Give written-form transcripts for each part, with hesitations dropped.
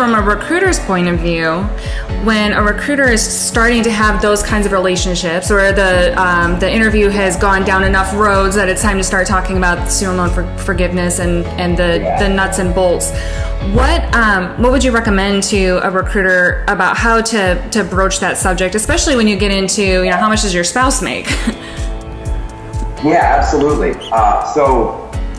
from a recruiter's point of view, when a recruiter is starting to have those kinds of relationships, or the interview has gone down enough roads that it's time to start talking about student loan forgiveness and the nuts and bolts, what would you recommend to a recruiter about how to broach that subject, especially when you get into, how much does your spouse make? Yeah, absolutely.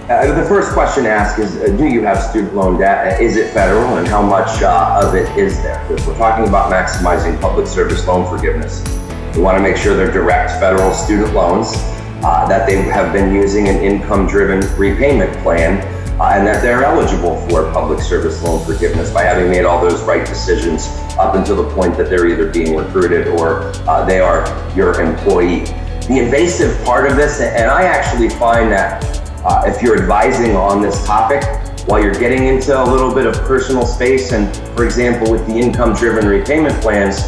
The first question asked is, do you have student loan debt? Is it federal, and how much of it is there? If we're talking about maximizing public service loan forgiveness, we want to make sure they're direct federal student loans, that they have been using an income-driven repayment plan, and that they're eligible for public service loan forgiveness by having made all those right decisions up until the point that they're either being recruited or they are your employee. The invasive part of this, and I actually find that if you're advising on this topic, while you're getting into a little bit of personal space, and for example, with the income-driven repayment plans,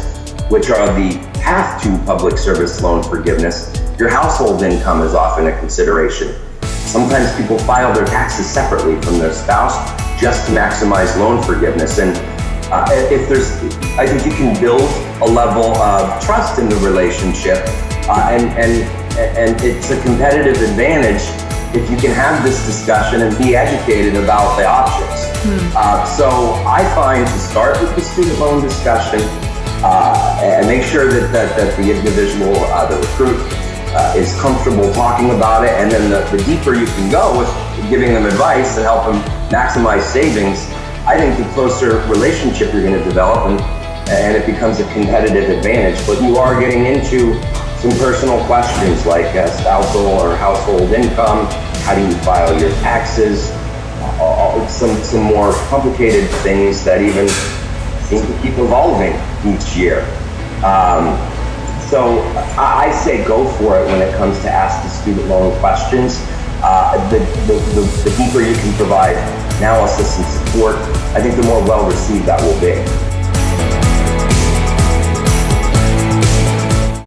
which are the path to public service loan forgiveness, your household income is often a consideration. Sometimes people file their taxes separately from their spouse just to maximize loan forgiveness. And I think you can build a level of trust in the relationship, and it's a competitive advantage if you can have this discussion and be educated about the options. So I find to start with the student loan discussion and make sure that the individual, the recruit, is comfortable talking about it, and then the deeper you can go with giving them advice and help them maximize savings, I think the closer relationship you're going to develop, and it becomes a competitive advantage. But you are getting into some personal questions like spousal or household income, how do you file your taxes, some more complicated things that even seem to keep evolving each year. So I say go for it when it comes to ask the student loan questions. The deeper you can provide analysis and support, I think the more well received that will be.